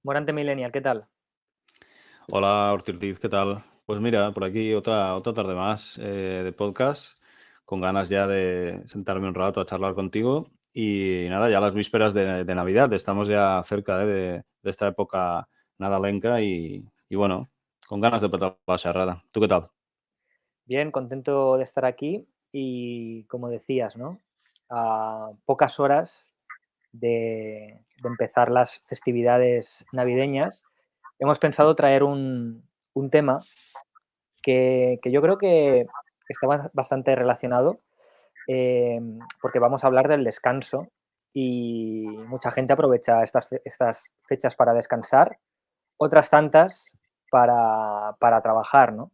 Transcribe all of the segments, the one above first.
Morante Millennial, ¿qué tal? Hola Ortiz, ¿qué tal? Pues mira, por aquí otra tarde más de podcast, con ganas ya de sentarme un rato a charlar contigo. Y nada, ya las vísperas de Navidad, estamos ya cerca de esta época nadalenca y bueno, con ganas de petar la charrada. ¿Tú qué tal? Bien, contento de estar aquí y como decías, ¿no? A pocas horas de empezar las festividades navideñas, hemos pensado traer un tema que yo creo que está bastante relacionado, porque vamos a hablar del descanso y mucha gente aprovecha estas fechas para descansar, otras tantas para trabajar, ¿no?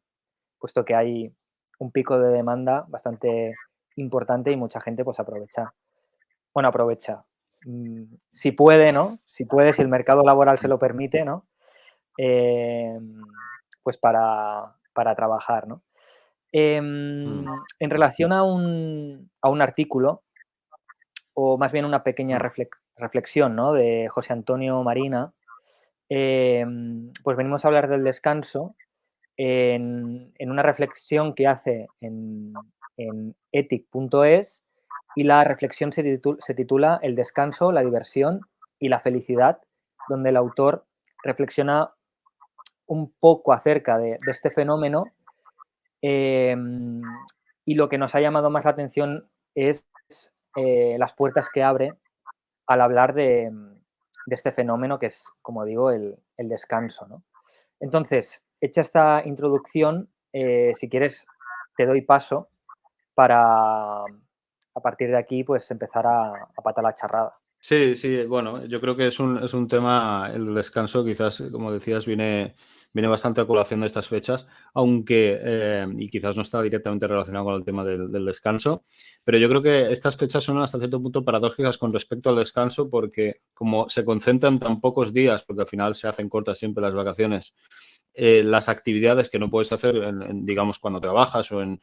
Puesto que hay un pico de demanda bastante importante y mucha gente pues aprovecha, si puede, ¿no? Si puede, si el mercado laboral se lo permite, ¿no? Eh, pues para trabajar, ¿no? Mm, En relación a un artículo, o más bien una pequeña mm, reflexión, ¿no? De José Antonio Marina, pues venimos a hablar del descanso en una reflexión que hace en ethic.es, y la reflexión se titula El descanso, la diversión y la felicidad, donde el autor reflexiona un poco acerca de este fenómeno, eh, y lo que nos ha llamado más la atención es las puertas que abre al hablar de este fenómeno que es, como digo, el descanso, ¿no? Entonces, hecha esta introducción, si quieres, te doy paso para, a partir de aquí, pues empezar a patar la charrada. Sí, sí, bueno, yo creo que es un tema, el descanso quizás, como decías, viene bastante a colación de estas fechas, aunque, y quizás no está directamente relacionado con el tema del descanso, pero yo creo que estas fechas son hasta cierto punto paradójicas con respecto al descanso, porque como se concentran tan pocos días, porque al final se hacen cortas siempre las vacaciones, las actividades que no puedes hacer, digamos, cuando trabajas o en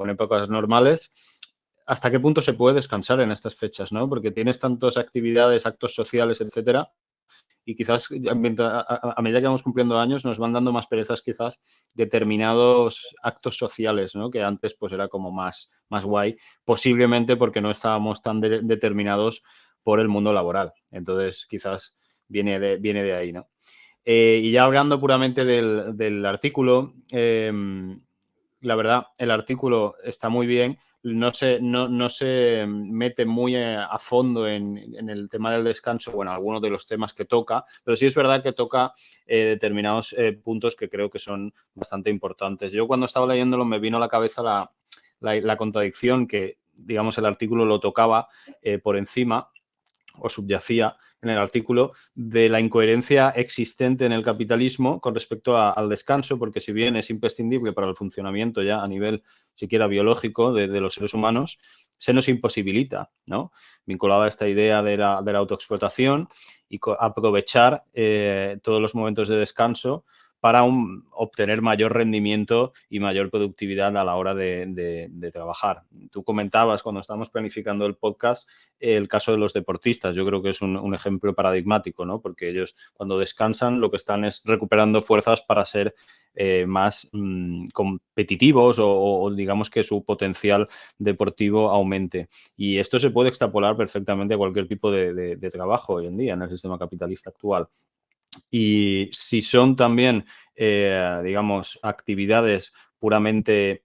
épocas normales. ¿Hasta qué punto se puede descansar en estas fechas, no? Porque tienes tantas actividades, actos sociales, etcétera, y quizás a medida que vamos cumpliendo años nos van dando más perezas quizás determinados actos sociales, ¿no? Que antes pues era como más guay, posiblemente porque no estábamos tan determinados por el mundo laboral. Entonces quizás viene de ahí, ¿no? Y ya hablando puramente del artículo, la verdad, el artículo está muy bien, no se mete muy a fondo en el tema del descanso, bueno, algunos de los temas que toca, pero sí es verdad que toca determinados puntos que creo que son bastante importantes. Yo cuando estaba leyéndolo me vino a la cabeza la contradicción que, digamos, el artículo lo tocaba por encima o subyacía en el artículo de la incoherencia existente en el capitalismo con respecto al descanso, porque si bien es imprescindible para el funcionamiento ya a nivel siquiera biológico de los seres humanos, se nos imposibilita, ¿no? Vinculado a esta idea de la autoexplotación y aprovechar todos los momentos de descanso para obtener mayor rendimiento y mayor productividad a la hora de trabajar. Tú comentabas cuando estábamos planificando el podcast el caso de los deportistas. Yo creo que es un ejemplo paradigmático, ¿no? Porque ellos cuando descansan lo que están es recuperando fuerzas para ser más competitivos o digamos que su potencial deportivo aumente. Y esto se puede extrapolar perfectamente a cualquier tipo de trabajo hoy en día en el sistema capitalista actual. Y si son también, digamos, actividades puramente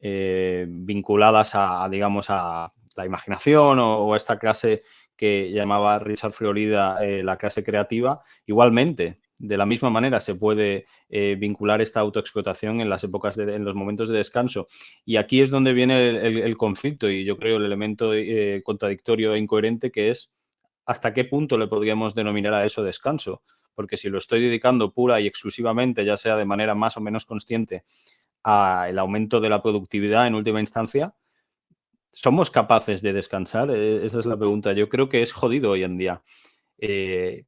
vinculadas digamos, a la imaginación o esta clase que llamaba Richard Florida la clase creativa, igualmente, de la misma manera se puede vincular esta autoexplotación en las épocas, en los momentos de descanso. Y aquí es donde viene el conflicto y yo creo el elemento contradictorio e incoherente que es hasta qué punto le podríamos denominar a eso descanso. Porque si lo estoy dedicando pura y exclusivamente, ya sea de manera más o menos consciente, al aumento de la productividad en última instancia, ¿somos capaces de descansar? Esa es la pregunta. Yo creo que es jodido hoy en día.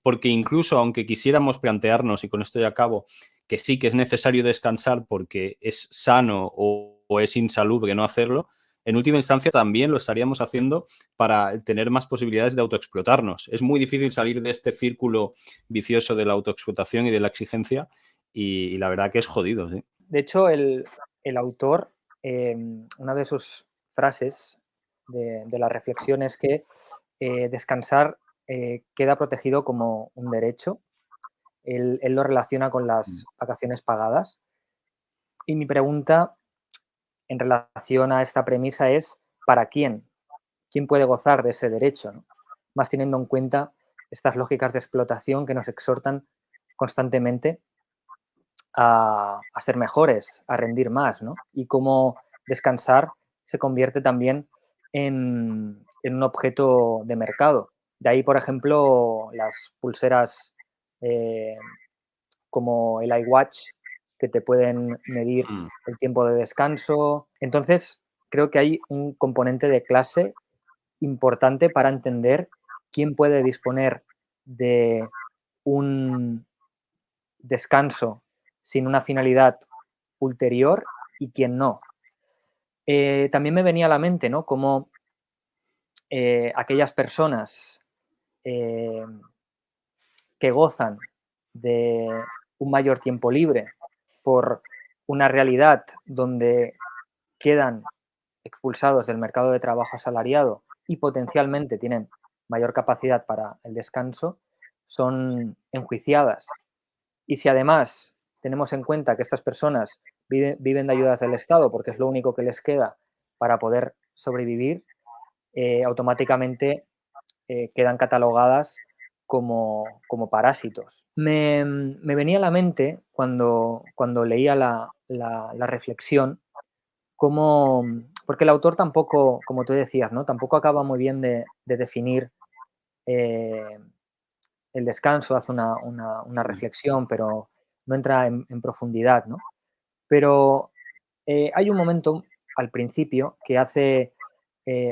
Porque incluso aunque quisiéramos plantearnos, y con esto ya acabo, que sí que es necesario descansar porque es sano o es insalubre no hacerlo, en última instancia también lo estaríamos haciendo para tener más posibilidades de autoexplotarnos. Es muy difícil salir de este círculo vicioso de la autoexplotación y de la exigencia y la verdad que es jodido, ¿sí? De hecho, el autor, una de sus frases de la reflexión es que descansar queda protegido como un derecho. Él lo relaciona con las vacaciones pagadas. Y mi pregunta en relación a esta premisa es, ¿para quién? ¿Quién puede gozar de ese derecho, ¿no? Más teniendo en cuenta estas lógicas de explotación que nos exhortan constantemente a ser mejores, a rendir más, ¿no? Y cómo descansar se convierte también en un objeto de mercado. De ahí, por ejemplo, las pulseras eh, como el iWatch, que te pueden medir Mm. el tiempo de descanso. Entonces, creo que hay un componente de clase importante para entender quién puede disponer de un descanso sin una finalidad ulterior y quién no. También me venía a la mente, ¿no? Cómo aquellas personas eh, que gozan de un mayor tiempo libre por una realidad donde quedan expulsados del mercado de trabajo asalariado y potencialmente tienen mayor capacidad para el descanso, son enjuiciadas. Y si además tenemos en cuenta que estas personas viven de ayudas del Estado porque es lo único que les queda para poder sobrevivir, automáticamente quedan catalogadas como parásitos. Me venía a la mente cuando leía la reflexión, como, porque el autor tampoco, como tú decías, ¿no? Tampoco acaba muy bien de definir eh, el descanso, hace una reflexión, pero no entra en profundidad, ¿no? Pero hay un momento al principio que hace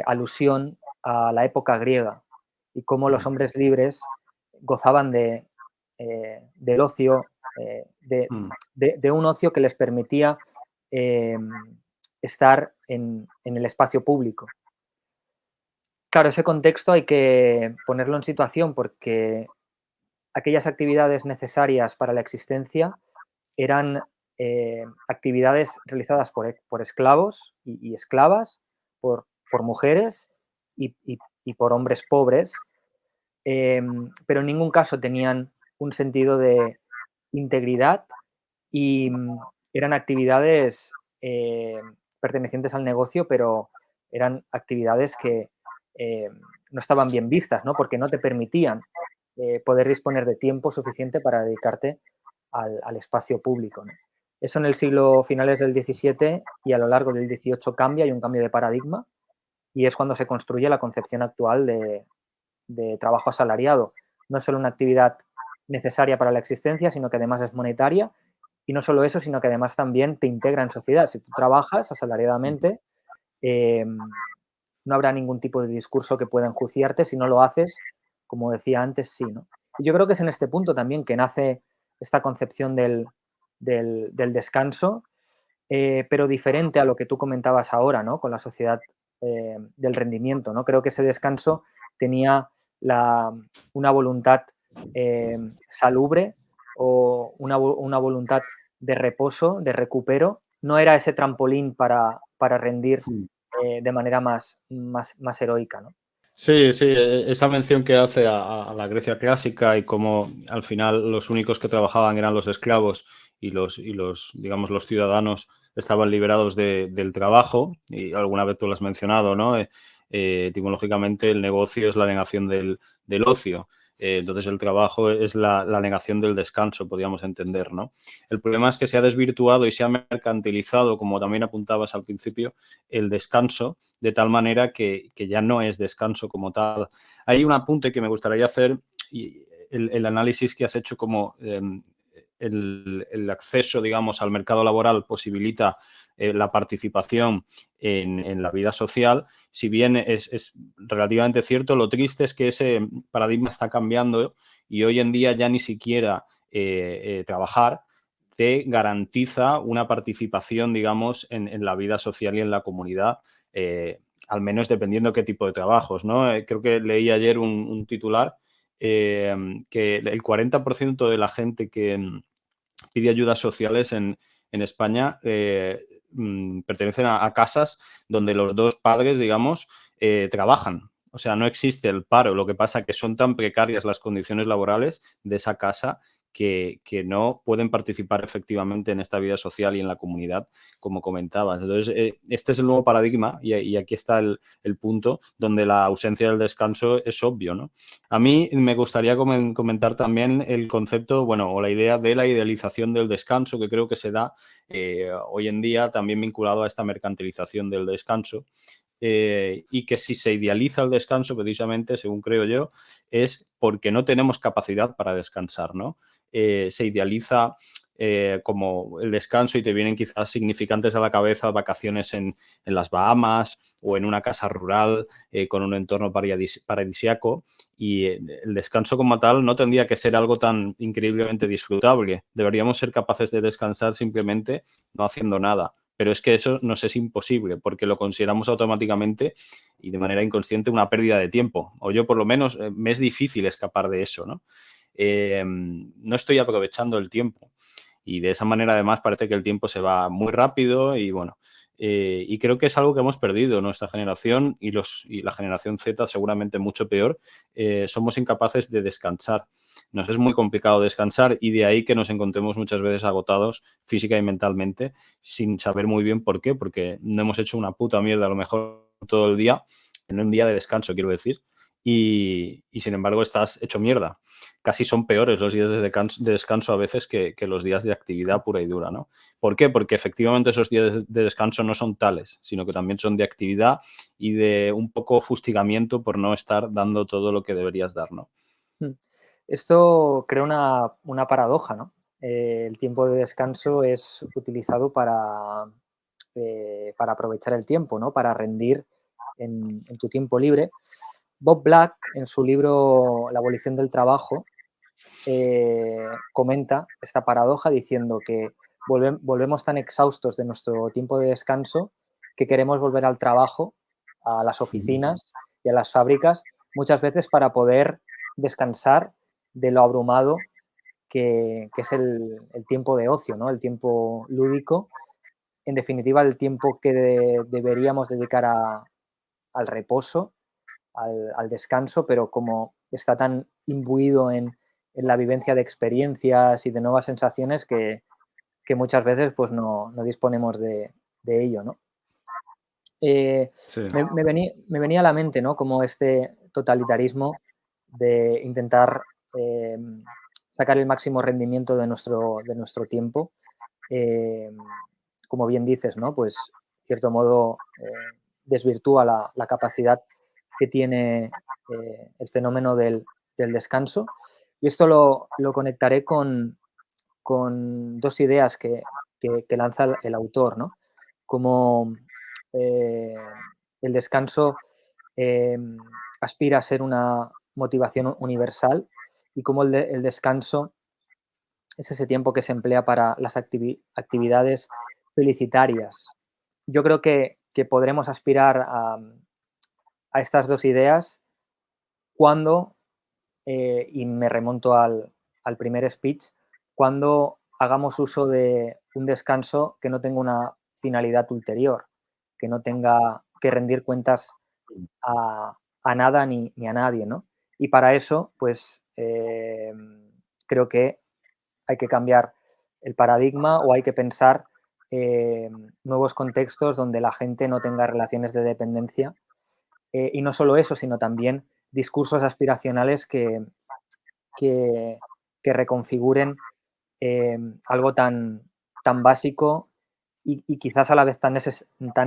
alusión a la época griega y cómo los hombres libres gozaban del ocio, de un ocio que les permitía eh, estar en el espacio público. Claro, ese contexto hay que ponerlo en situación porque aquellas actividades necesarias para la existencia eran actividades realizadas por esclavos y esclavas, por mujeres y por hombres pobres, pero en ningún caso tenían un sentido de integridad y eran actividades pertenecientes al negocio, pero eran actividades que eh, no estaban bien vistas, ¿no? Porque no te permitían poder disponer de tiempo suficiente para dedicarte al espacio público, ¿no? Eso en el siglo finales del XVII y a lo largo del XVIII cambia, hay un cambio de paradigma y es cuando se construye la concepción actual de trabajo asalariado. No es solo una actividad necesaria para la existencia, sino que además es monetaria y no solo eso, sino que además también te integra en sociedad. Si tú trabajas asalariadamente, no habrá ningún tipo de discurso que pueda enjuiciarte. Si no lo haces, como decía antes, sí, ¿no? Y yo creo que es en este punto también que nace esta concepción del descanso, pero diferente a lo que tú comentabas ahora, ¿no? Con la sociedad del rendimiento, ¿no? Creo que ese descanso tenía una voluntad salubre o una voluntad de reposo, de recupero. No era ese trampolín para rendir de manera más heroica, ¿no? Sí, sí, esa mención que hace a la Grecia clásica y cómo al final los únicos que trabajaban eran los esclavos y los digamos, los ciudadanos estaban liberados del trabajo, y alguna vez tú lo has mencionado, ¿no? Etimológicamente el negocio es la negación del ocio. Entonces el trabajo es la negación del descanso, podríamos entender, ¿no? El problema es que se ha desvirtuado y se ha mercantilizado, como también apuntabas al principio, el descanso, de tal manera que ya no es descanso como tal. Hay un apunte que me gustaría hacer, y el análisis que has hecho como el acceso, digamos, al mercado laboral posibilita la participación en la vida social. Si bien es relativamente cierto, lo triste es que ese paradigma está cambiando y hoy en día ya ni siquiera trabajar te garantiza una participación, digamos, en la vida social y en la comunidad al menos dependiendo qué tipo de trabajos, ¿no? Creo que leí ayer un titular que el 40% de la gente que pide ayudas sociales en España pertenecen a casas donde los dos padres, digamos, trabajan. O sea, no existe el paro. Lo que pasa es que son tan precarias las condiciones laborales de esa casa que no pueden participar efectivamente en esta vida social y en la comunidad, como comentabas. Entonces, este es el nuevo paradigma y aquí está el punto donde la ausencia del descanso es obvio, ¿no? A mí me gustaría comentar también el concepto, bueno, o la idea de la idealización del descanso, que creo que se da hoy en día también vinculado a esta mercantilización del descanso. Y que si se idealiza el descanso, precisamente, según creo yo, es porque no tenemos capacidad para descansar, ¿no? Se idealiza como el descanso y te vienen quizás significantes a la cabeza vacaciones en las Bahamas o en una casa rural con un entorno paradisíaco, y el descanso como tal no tendría que ser algo tan increíblemente disfrutable. Deberíamos ser capaces de descansar simplemente no haciendo nada. Pero es que eso nos es imposible porque lo consideramos automáticamente y de manera inconsciente una pérdida de tiempo. O yo por lo menos me es difícil escapar de eso, ¿no? No estoy aprovechando el tiempo y de esa manera además parece que el tiempo se va muy rápido y bueno, y creo que es algo que hemos perdido nuestra generación y la generación Z seguramente mucho peor. Somos incapaces de descansar. Nos es muy complicado descansar y de ahí que nos encontremos muchas veces agotados física y mentalmente sin saber muy bien por qué, porque no hemos hecho una puta mierda a lo mejor todo el día, en un día de descanso quiero decir, y sin embargo estás hecho mierda. Casi son peores los días de descanso a veces que los días de actividad pura y dura, ¿no? ¿Por qué? Porque efectivamente esos días de descanso no son tales, sino que también son de actividad y de un poco fustigamiento por no estar dando todo lo que deberías dar, ¿no? Esto crea una paradoja, ¿no? El tiempo de descanso es utilizado para aprovechar el tiempo, ¿no? Para rendir en tu tiempo libre. Bob Black, en su libro La abolición del trabajo, comenta esta paradoja diciendo que volvemos tan exhaustos de nuestro tiempo de descanso que queremos volver al trabajo, a las oficinas y a las fábricas, muchas veces para poder descansar de lo abrumado que es el tiempo de ocio, ¿no? El tiempo lúdico, en definitiva, el tiempo que deberíamos dedicar al reposo, al descanso, pero como está tan imbuido en la vivencia de experiencias y de nuevas sensaciones que muchas veces pues no disponemos de ello, ¿no? Sí. Me venía a la mente, ¿no? Como este totalitarismo de intentar sacar el máximo rendimiento de nuestro tiempo. Eh, como bien dices, ¿no? Pues, en cierto modo, desvirtúa la capacidad que tiene el fenómeno del descanso. Y esto lo conectaré con dos ideas que lanza el autor, ¿no? Como el descanso eh, aspira a ser una motivación universal y cómo el descanso es ese tiempo que se emplea para las actividades felicitarias. Yo creo que podremos aspirar a estas dos ideas cuando, y me remonto al primer speech, cuando hagamos uso de un descanso que no tenga una finalidad ulterior, que no tenga que rendir cuentas a nada ni a nadie, ¿no? Y para eso, pues, creo que hay que cambiar el paradigma o hay que pensar nuevos contextos donde la gente no tenga relaciones de dependencia. Y no solo eso, sino también discursos aspiracionales que, que reconfiguren algo tan básico y quizás a la vez tan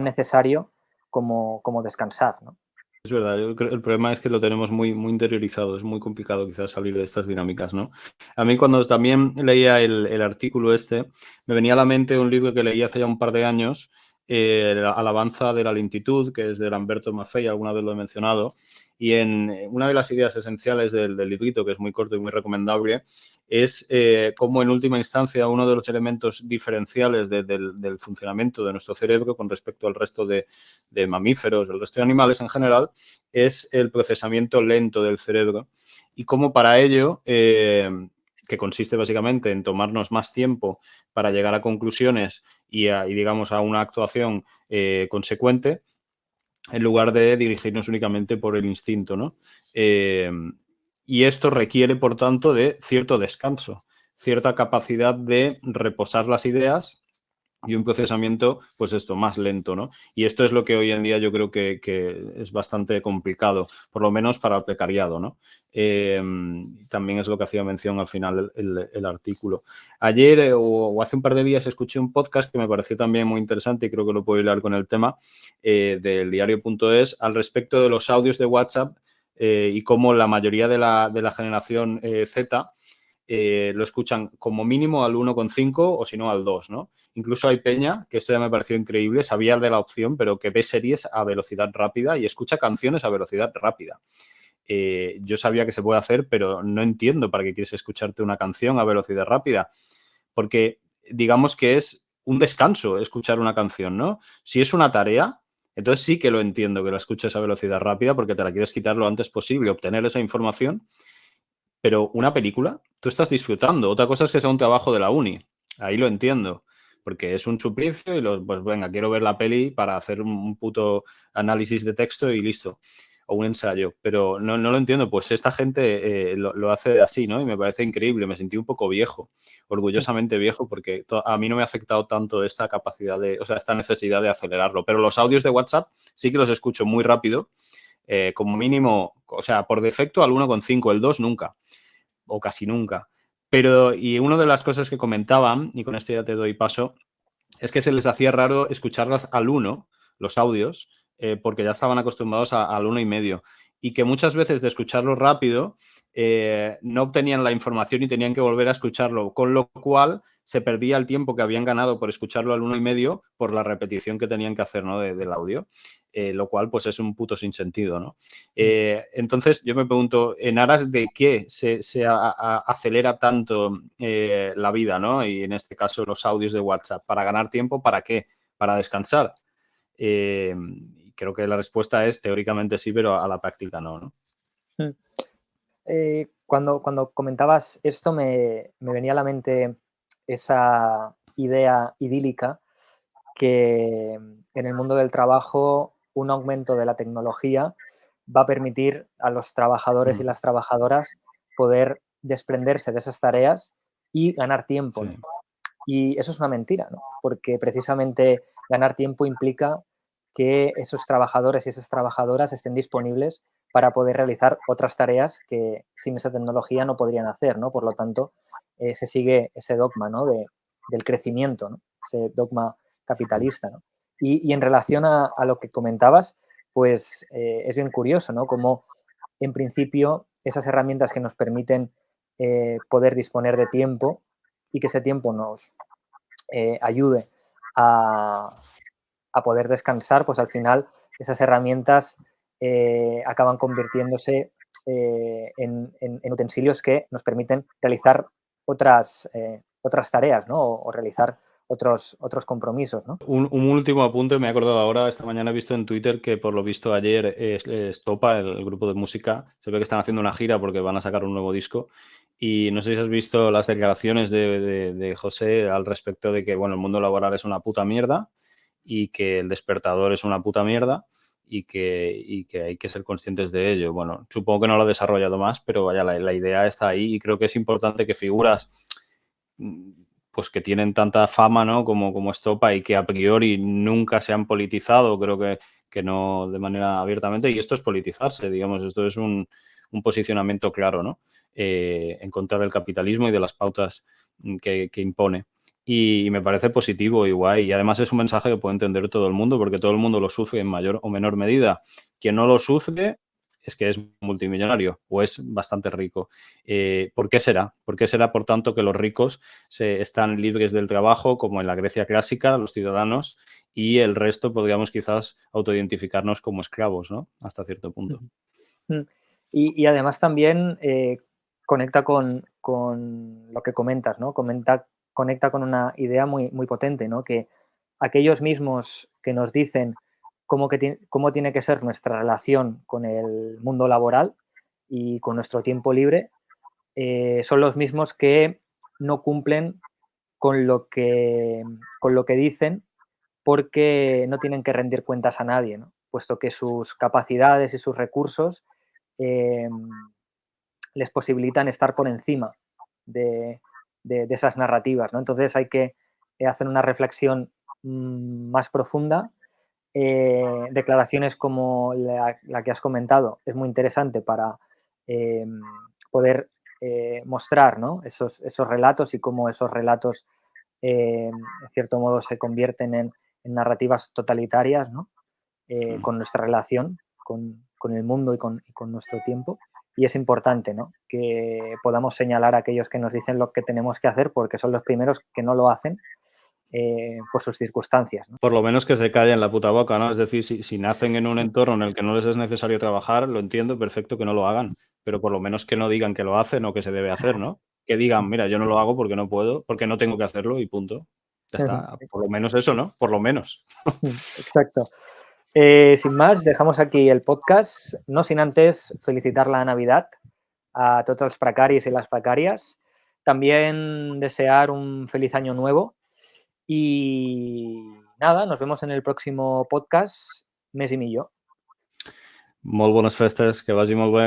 necesario como descansar, ¿no? Es verdad, yo creo el problema es que lo tenemos muy, muy interiorizado, es muy complicado quizás salir de estas dinámicas, ¿no? A mí cuando también leía el artículo este, me venía a la mente un libro que leí hace ya un par de años, Alabanza de la lentitud, que es de Lamberto Maffei, alguna vez lo he mencionado. Y en una de las ideas esenciales del librito, que es muy corto y muy recomendable, es cómo en última instancia uno de los elementos diferenciales del funcionamiento de nuestro cerebro con respecto al resto de mamíferos, el resto de animales en general, es el procesamiento lento del cerebro. Y cómo para ello, que consiste básicamente en tomarnos más tiempo para llegar a conclusiones y digamos, a una actuación consecuente, en lugar de dirigirnos únicamente por el instinto, ¿no? Y esto requiere, por tanto, de cierto descanso, cierta capacidad de reposar las ideas y un procesamiento, pues esto, más lento, ¿no? Y esto es lo que hoy en día yo creo que es bastante complicado, por lo menos para el precariado, ¿no? También es lo que hacía mención al final el artículo. Ayer o hace un par de días escuché un podcast que me pareció también muy interesante y creo que lo puedo hilar con el tema del diario.es al respecto de los audios de WhatsApp y cómo la mayoría de la generación Z lo escuchan como mínimo al 1,5 o si no al 2, ¿no? Incluso hay peña, que esto ya me pareció increíble, sabía de la opción, pero que ve series a velocidad rápida y escucha canciones a velocidad rápida. Yo sabía que se puede hacer, pero no entiendo para qué quieres escucharte una canción a velocidad rápida, porque digamos que es un descanso escuchar una canción, ¿no? Si es una tarea, entonces sí que lo entiendo, que la escuches a velocidad rápida porque te la quieres quitar lo antes posible, obtener esa información. Pero una película, tú estás disfrutando. Otra cosa es que sea un trabajo de la uni. Ahí lo entiendo. Porque es un suplicio y pues venga, quiero ver la peli para hacer un puto análisis de texto y listo. O un ensayo. Pero no lo entiendo. Pues esta gente lo hace así, ¿no? Y me parece increíble. Me sentí un poco viejo, orgullosamente viejo, porque a mí no me ha afectado tanto esta capacidad esta necesidad de acelerarlo. Pero los audios de WhatsApp sí que los escucho muy rápido. Como mínimo, o sea, por defecto al 1,5, el 2 nunca o casi nunca. Pero, y una de las cosas que comentaban, y con esto ya te doy paso, es que se les hacía raro escucharlas al 1, los audios, porque ya estaban acostumbrados al 1,5. Y que muchas veces de escucharlo rápido no obtenían la información y tenían que volver a escucharlo, con lo cual se perdía el tiempo que habían ganado por escucharlo al 1,5 por la repetición que tenían que hacer, ¿no? del audio. Lo cual pues es un puto sinsentido, ¿no? Entonces yo me pregunto, ¿en aras de qué se acelera tanto la vida, ¿no? Y en este caso los audios de WhatsApp. ¿Para ganar tiempo? ¿Para qué? ¿Para descansar? Creo que la respuesta es teóricamente sí, pero a la práctica no, ¿no? Cuando comentabas esto me venía a la mente esa idea idílica que en el mundo del trabajo un aumento de la tecnología va a permitir a los trabajadores y las trabajadoras poder desprenderse de esas tareas y ganar tiempo, ¿no? Sí. Y eso es una mentira, ¿no? Porque precisamente ganar tiempo implica que esos trabajadores y esas trabajadoras estén disponibles para poder realizar otras tareas que sin esa tecnología no podrían hacer, ¿no? Por lo tanto, se sigue ese dogma, ¿no? del crecimiento, ¿no? Ese dogma capitalista, ¿no? Y en relación a lo que comentabas, pues es bien curioso, ¿no? Como en principio esas herramientas que nos permiten poder disponer de tiempo y que ese tiempo nos ayude a poder descansar, pues al final esas herramientas acaban convirtiéndose en utensilios que nos permiten realizar otras tareas, ¿no? O realizar otros compromisos, ¿no? Un último apunte, me he acordado ahora, esta mañana he visto en Twitter que por lo visto ayer Estopa, el grupo de música, se ve que están haciendo una gira porque van a sacar un nuevo disco y no sé si has visto las declaraciones de José al respecto de que, bueno, el mundo laboral es una puta mierda y que el despertador es una puta mierda y que hay que ser conscientes de ello. Bueno, supongo que no lo he desarrollado más, pero vaya, la idea está ahí y creo que es importante que figuras pues que tienen tanta fama, ¿no? como Estopa y que a priori nunca se han politizado, creo que no de manera abiertamente, y esto es politizarse, digamos, esto es un posicionamiento claro, ¿no? En contra del capitalismo y de las pautas que impone. Y me parece positivo y guay. Y además es un mensaje que puede entender todo el mundo, porque todo el mundo lo sufre en mayor o menor medida. Quien no lo sufre es que es multimillonario o es bastante rico. ¿Por qué será? ¿Por qué será, por tanto, que los ricos están libres del trabajo, como en la Grecia clásica, los ciudadanos, y el resto podríamos quizás autoidentificarnos como esclavos, ¿no? Hasta cierto punto. Y además también conecta con lo que comentas, ¿no? Conecta con una idea muy, muy potente, ¿no? Que aquellos mismos que nos dicen cómo tiene que ser nuestra relación con el mundo laboral y con nuestro tiempo libre, son los mismos que no cumplen con lo que dicen porque no tienen que rendir cuentas a nadie, ¿no? Puesto que sus capacidades y sus recursos les posibilitan estar por encima de esas narrativas, ¿no? Entonces hay que hacer una reflexión más profunda. Declaraciones como la que has comentado es muy interesante para poder mostrar, ¿no? esos relatos y cómo esos relatos, en cierto modo, se convierten en narrativas totalitarias, ¿no? Con nuestra relación con el mundo y con nuestro tiempo. Y es importante, ¿no? Que podamos señalar a aquellos que nos dicen lo que tenemos que hacer, porque son los primeros que no lo hacen por sus circunstancias, ¿no? Por lo menos que se callen la puta boca, ¿no? Es decir, si nacen en un entorno en el que no les es necesario trabajar, lo entiendo, perfecto que no lo hagan, pero por lo menos que no digan que lo hacen o que se debe hacer, ¿no? Que digan, mira, yo no lo hago porque no puedo, porque no tengo que hacerlo y punto. Ya está, por lo menos eso, ¿no? Por lo menos. Exacto. Sin más, dejamos aquí el podcast, no sin antes felicitar la Navidad a tots els precaris i les precàries. También desear un feliz año nuevo. Y nada, nos vemos en el próximo podcast, més i millor. Molt bones festes, que vagi molt bé.